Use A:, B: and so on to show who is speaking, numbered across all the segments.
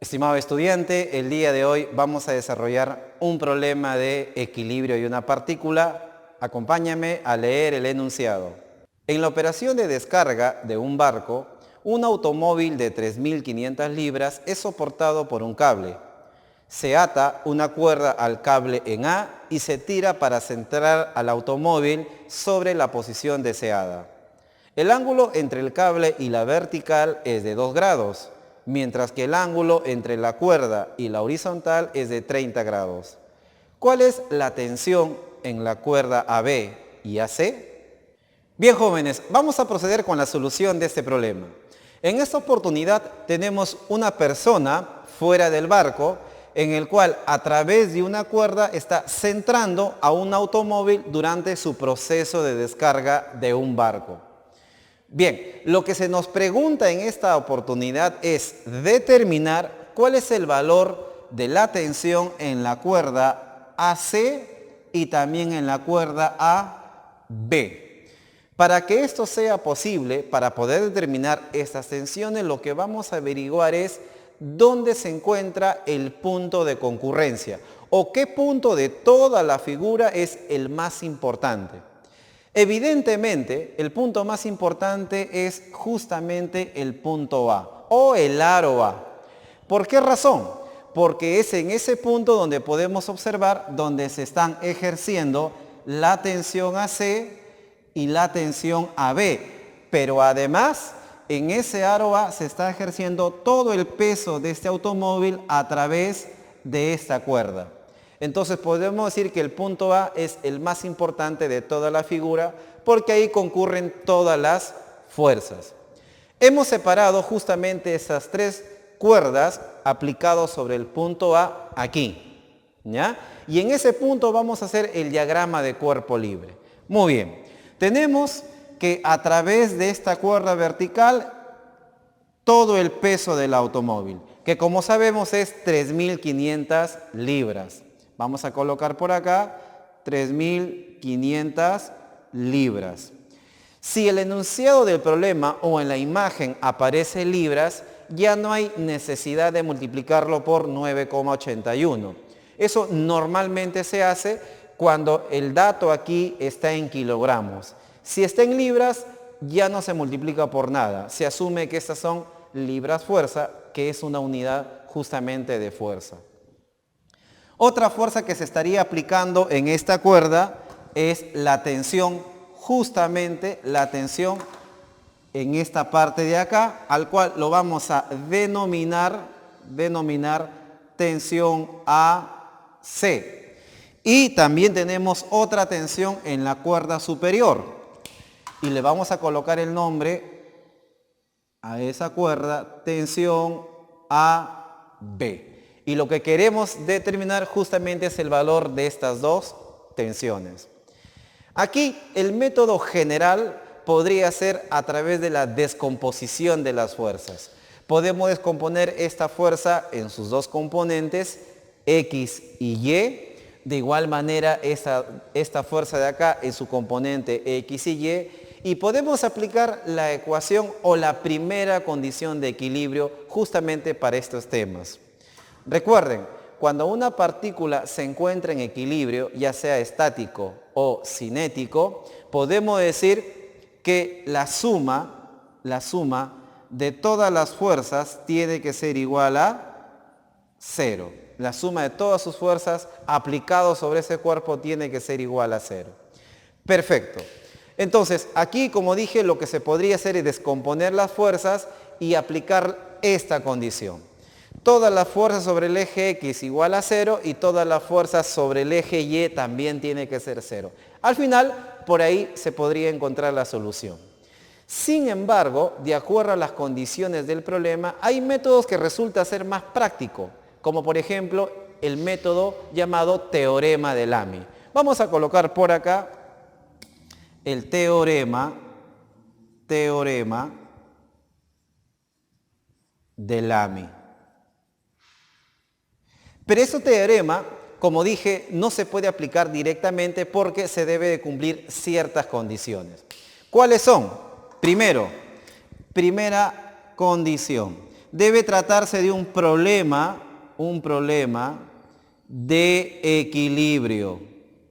A: Estimado estudiante, el día de hoy vamos a desarrollar un problema de equilibrio de una partícula. Acompáñame a leer el enunciado. En la operación de descarga de un barco, un automóvil de 3.500 libras es soportado por un cable. Se ata una cuerda al cable en A y se tira para centrar al automóvil sobre la posición deseada. El ángulo entre el cable y la vertical es de 2 grados, mientras que el ángulo entre la cuerda y la horizontal es de 30 grados. ¿Cuál es la tensión en la cuerda AB y AC? Bien, jóvenes, vamos a proceder con la solución de este problema. En esta oportunidad tenemos una persona fuera del barco en el cual a través de una cuerda está centrando a un automóvil durante su proceso de descarga de un barco. Bien, lo que se nos pregunta en esta oportunidad es determinar cuál es el valor de la tensión en la cuerda AC y también en la cuerda AB. Para que esto sea posible, para poder determinar estas tensiones, lo que vamos a averiguar es dónde se encuentra el punto de concurrencia o qué punto de toda la figura es el más importante. Evidentemente, el punto más importante es justamente el punto A o el aro A. ¿Por qué razón? Porque es en ese punto donde podemos observar donde se están ejerciendo la tensión AC y la tensión AB. Pero además, en ese aro A se está ejerciendo todo el peso de este automóvil a través de esta cuerda. Entonces podemos decir que el punto A es el más importante de toda la figura porque ahí concurren todas las fuerzas. Hemos separado justamente esas 3 cuerdas aplicadas sobre el punto A aquí, ¿ya? Y en ese punto vamos a hacer el diagrama de cuerpo libre. Muy bien, tenemos que a través de esta cuerda vertical todo el peso del automóvil, que como sabemos es 3.500 libras. Vamos a colocar por acá 3.500 libras. Si el enunciado del problema o en la imagen aparece libras, ya no hay necesidad de multiplicarlo por 9,81. Eso normalmente se hace cuando el dato aquí está en kilogramos. Si está en libras, ya no se multiplica por nada. Se asume que estas son libras fuerza, que es una unidad justamente de fuerza. Otra fuerza que se estaría aplicando en esta cuerda es la tensión, justamente la tensión en esta parte de acá, al cual lo vamos a denominar tensión AC. Y también tenemos otra tensión en la cuerda superior. Y le vamos a colocar el nombre a esa cuerda, tensión AB. Y lo que queremos determinar justamente es el valor de estas 2 tensiones. Aquí el método general podría ser a través de la descomposición de las fuerzas. Podemos descomponer esta fuerza en sus 2 componentes, X y Y. De igual manera esta fuerza de acá en su componente X y Y. Y podemos aplicar la ecuación o la primera condición de equilibrio justamente para estos temas. Recuerden, cuando una partícula se encuentra en equilibrio, ya sea estático o cinético, podemos decir que la suma de todas las fuerzas tiene que ser igual a 0. La suma de todas sus fuerzas aplicadas sobre ese cuerpo tiene que ser igual a 0. Perfecto. Entonces, aquí, como dije, lo que se podría hacer es descomponer las fuerzas y aplicar esta condición. Toda la fuerza sobre el eje X igual a 0 y toda la fuerza sobre el eje Y también tiene que ser 0. Al final, por ahí se podría encontrar la solución. Sin embargo, de acuerdo a las condiciones del problema, hay métodos que resulta ser más práctico, como por ejemplo el método llamado teorema de Lamy. Vamos a colocar por acá el teorema de Lamy. Pero ese teorema, como dije, no se puede aplicar directamente porque se debe de cumplir ciertas condiciones. ¿Cuáles son? Primero, primera condición. debe tratarse de un problema de equilibrio,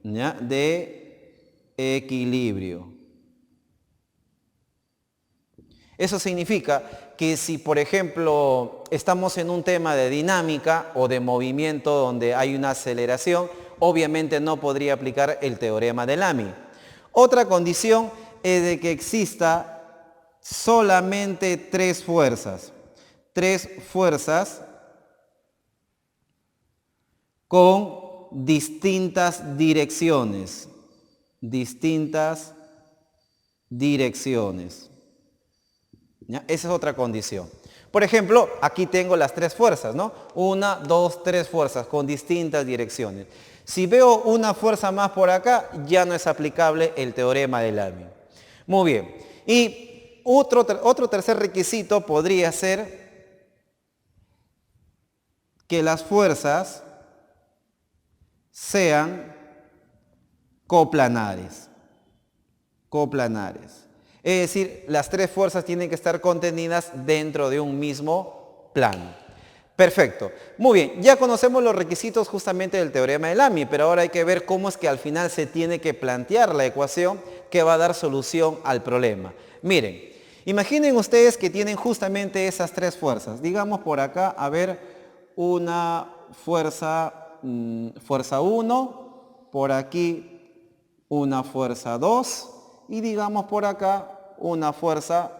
A: ¿ya? De equilibrio. Eso significa que si, por ejemplo, estamos en un tema de dinámica o de movimiento donde hay una aceleración, obviamente no podría aplicar el teorema de Lamy. Otra condición es de que exista solamente tres fuerzas con distintas direcciones. ¿Ya? Esa es otra condición. Por ejemplo, aquí tengo las tres fuerzas, ¿no? 1, 2, 3 fuerzas con distintas direcciones. Si veo una fuerza más por acá, ya no es aplicable el teorema de Lamy. Muy bien. Y otro tercer requisito podría ser que las fuerzas sean coplanares. Es decir, las tres fuerzas tienen que estar contenidas dentro de un mismo plano. Perfecto. Muy bien, ya conocemos los requisitos justamente del teorema de Lamy, pero ahora hay que ver cómo es que al final se tiene que plantear la ecuación que va a dar solución al problema. Miren, imaginen ustedes que tienen justamente esas tres fuerzas. Digamos por acá, a ver, una fuerza 1, por aquí una fuerza 2 y digamos por acá una fuerza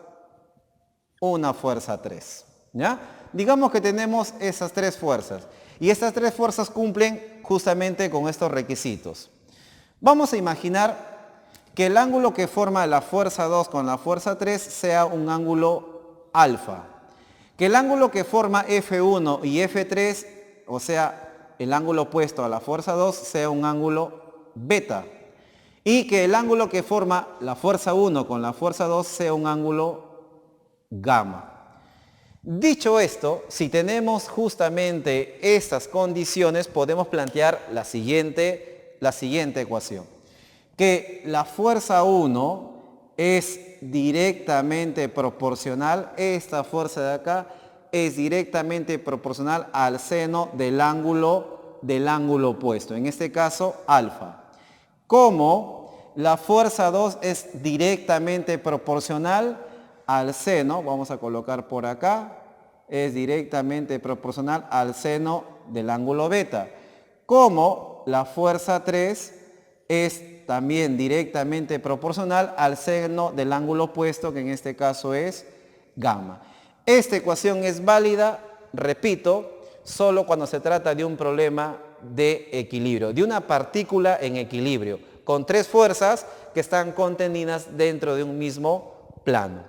A: 3. ¿Ya? Digamos que tenemos esas tres fuerzas y estas tres fuerzas cumplen justamente con estos requisitos. Vamos a imaginar que el ángulo que forma la fuerza 2 con la fuerza 3 sea un ángulo alfa. Que el ángulo que forma F1 y F3, o sea, el ángulo opuesto a la fuerza 2, sea un ángulo beta. Y que el ángulo que forma la fuerza 1 con la fuerza 2 sea un ángulo gamma. Dicho esto, si tenemos justamente estas condiciones, podemos plantear la siguiente ecuación. Que la fuerza 1 es directamente proporcional, esta fuerza de acá es directamente proporcional al seno del ángulo opuesto, en este caso alfa. Como la fuerza 2 es directamente proporcional al seno, vamos a colocar por acá, es directamente proporcional al seno del ángulo beta. Como la fuerza 3 es también directamente proporcional al seno del ángulo opuesto, que en este caso es gamma. Esta ecuación es válida, repito, solo cuando se trata de un problema de equilibrio, de una partícula en equilibrio, con tres fuerzas que están contenidas dentro de un mismo plano.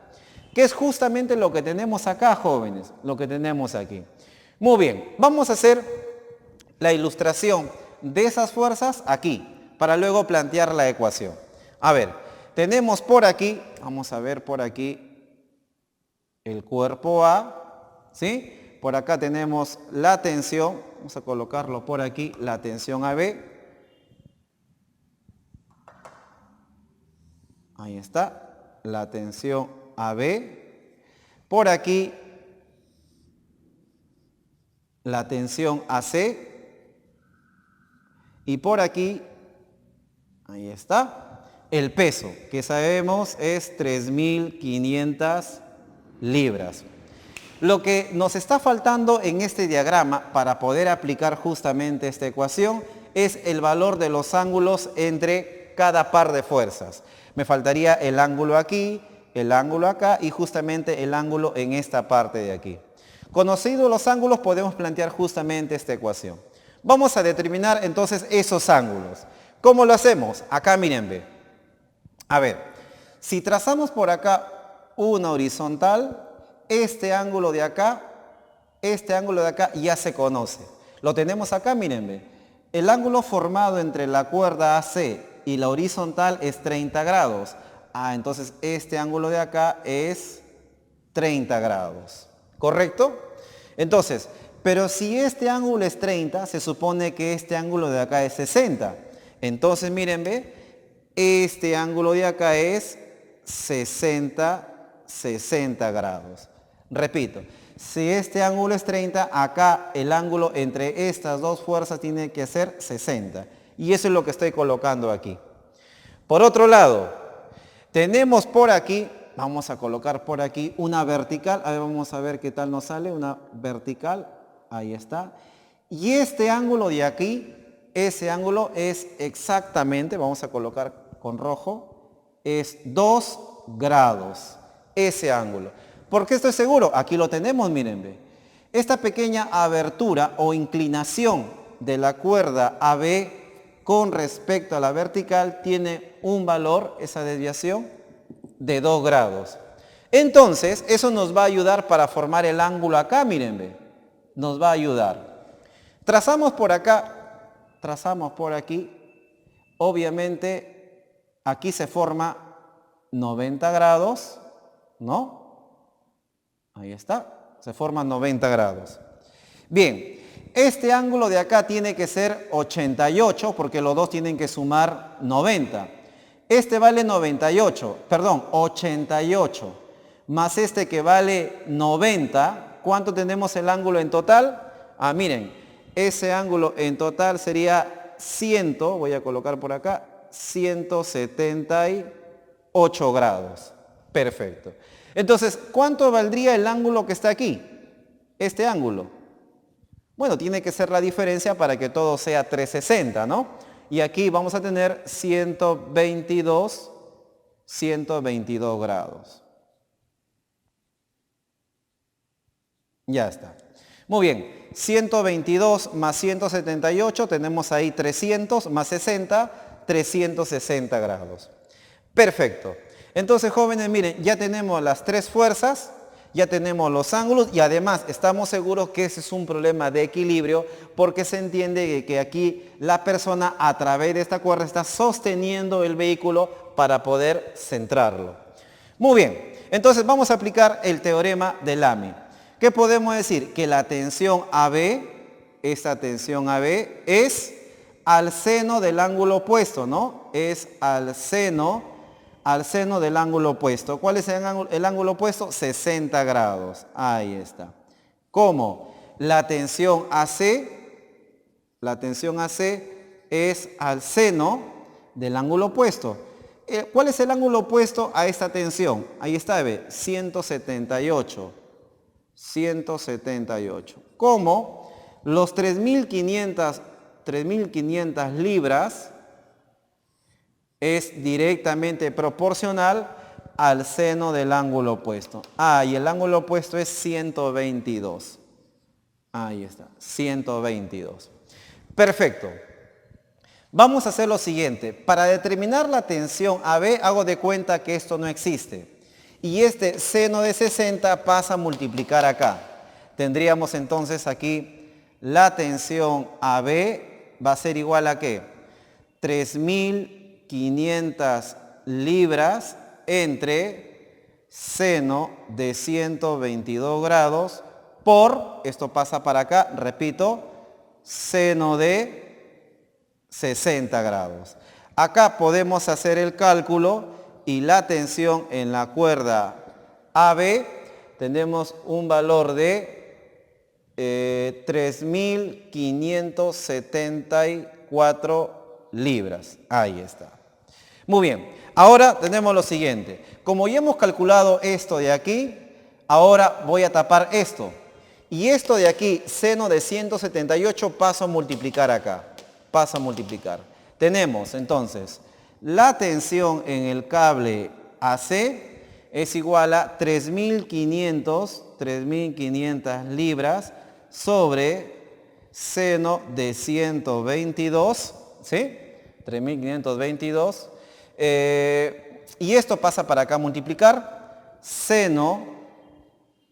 A: Que es justamente lo que tenemos acá, jóvenes, lo que tenemos aquí. Muy bien, vamos a hacer la ilustración de esas fuerzas aquí, para luego plantear la ecuación. A ver, tenemos por aquí, vamos a ver por aquí el cuerpo A, ¿sí? Por acá tenemos la tensión, vamos a colocarlo por aquí, la tensión AB. Ahí está, la tensión AB. Por aquí, la tensión AC. Y por aquí, ahí está, el peso, que sabemos es 3.500 libras. Lo que nos está faltando en este diagrama para poder aplicar justamente esta ecuación es el valor de los ángulos entre cada par de fuerzas. Me faltaría el ángulo aquí, el ángulo acá y justamente el ángulo en esta parte de aquí. Conocidos los ángulos podemos plantear justamente esta ecuación. Vamos a determinar entonces esos ángulos. ¿Cómo lo hacemos? Acá miren, ve. A ver, si trazamos por acá una horizontal, este ángulo de acá ya se conoce. Lo tenemos acá, miren, ve. El ángulo formado entre la cuerda AC y la horizontal es 30 grados. Entonces este ángulo de acá es 30 grados. ¿Correcto? Entonces, pero si este ángulo es 30, se supone que este ángulo de acá es 60. Entonces, miren, ve, este ángulo de acá es 60 grados. Repito, Si este ángulo es 30, acá el ángulo entre estas dos fuerzas tiene que ser 60. Y eso es lo que estoy colocando aquí. Por otro lado, tenemos por aquí, vamos a colocar por aquí una vertical. A ver, vamos a ver qué tal nos sale. Una vertical, ahí está. Y este ángulo de aquí, ese ángulo es exactamente, vamos a colocar con rojo, es 2 grados. Ese ángulo. ¿Por qué estoy seguro? Aquí lo tenemos, miren, ve. Esta pequeña abertura o inclinación de la cuerda AB con respecto a la vertical tiene un valor, esa desviación, de 2 grados. Entonces, eso nos va a ayudar para formar el ángulo acá, miren, ve. Nos va a ayudar. Trazamos por acá, trazamos por aquí. Obviamente, aquí se forma 90 grados, ¿no? Ahí está, se forman 90 grados. Bien, este ángulo de acá tiene que ser 88 porque los dos tienen que sumar 90. Este vale 88, más este que vale 90. ¿Cuánto tenemos el ángulo en total? Ah, miren, ese ángulo en total sería 100, voy a colocar por acá, 178 grados. Perfecto. Entonces, ¿cuánto valdría el ángulo que está aquí? Este ángulo. Bueno, tiene que ser la diferencia para que todo sea 360, ¿no? Y aquí vamos a tener 122 grados. Ya está. Muy bien. 122 más 178, tenemos ahí 300 más 60, 360 grados. Perfecto. Entonces, jóvenes, miren, ya tenemos las tres fuerzas, ya tenemos los ángulos y además estamos seguros que ese es un problema de equilibrio porque se entiende que aquí la persona a través de esta cuerda está sosteniendo el vehículo para poder centrarlo. Muy bien, entonces vamos a aplicar el teorema de Lamy. ¿Qué podemos decir? Que la tensión AB, esta tensión AB es al seno del ángulo opuesto, ¿no? Es al seno del ángulo opuesto. ¿Cuál es el ángulo opuesto? 60 grados. Ahí está. ¿Cómo? La tensión AC es al seno del ángulo opuesto. ¿Cuál es el ángulo opuesto a esta tensión? Ahí está, ve, 178. 178. ¿Cómo? Los 3.500 libras es directamente proporcional al seno del ángulo opuesto. Ah, y el ángulo opuesto es 122. Ahí está, 122. Perfecto. Vamos a hacer lo siguiente. Para determinar la tensión AB, hago de cuenta que esto no existe. Y este seno de 60 pasa a multiplicar acá. Tendríamos entonces aquí la tensión AB va a ser igual a ¿qué? 3.500 libras entre seno de 122 grados por, esto pasa para acá, repito, seno de 60 grados. Acá podemos hacer el cálculo y la tensión en la cuerda AB tenemos un valor de 3.574 libras. Ahí está. Muy bien. Ahora tenemos lo siguiente. Como ya hemos calculado esto de aquí, ahora voy a tapar esto. Y esto de aquí, seno de 178, paso a multiplicar acá. Paso a multiplicar. Tenemos entonces la tensión en el cable AC es igual a 3.500 libras sobre seno de 122, ¿sí? 3.522. Y esto pasa para acá a multiplicar seno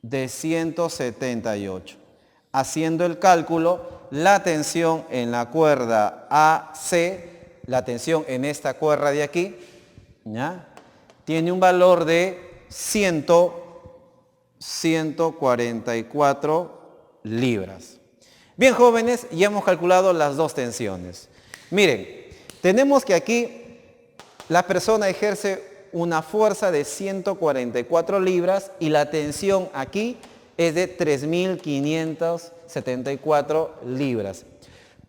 A: de 178. Haciendo el cálculo, la tensión en la cuerda AC, la tensión en esta cuerda de aquí, ¿ya? Tiene un valor de 144 libras. Bien, jóvenes, ya hemos calculado las dos tensiones. Miren, tenemos que aquí la persona ejerce una fuerza de 144 libras y la tensión aquí es de 3.574 libras.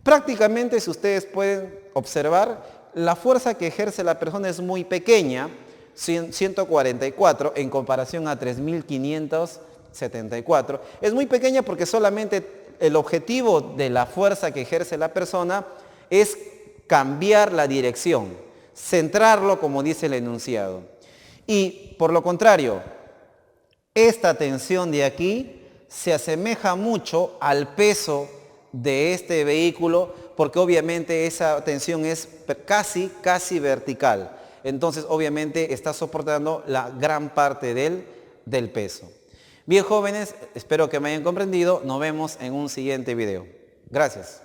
A: Prácticamente, si ustedes pueden observar, la fuerza que ejerce la persona es muy pequeña, 144 en comparación a 3.574. Es muy pequeña porque solamente el objetivo de la fuerza que ejerce la persona es cambiar la dirección, centrarlo como dice el enunciado. Y por lo contrario, esta tensión de aquí se asemeja mucho al peso de este vehículo porque obviamente esa tensión es casi vertical. Entonces obviamente está soportando la gran parte del peso. Bien, jóvenes, espero que me hayan comprendido. Nos vemos en un siguiente video. Gracias.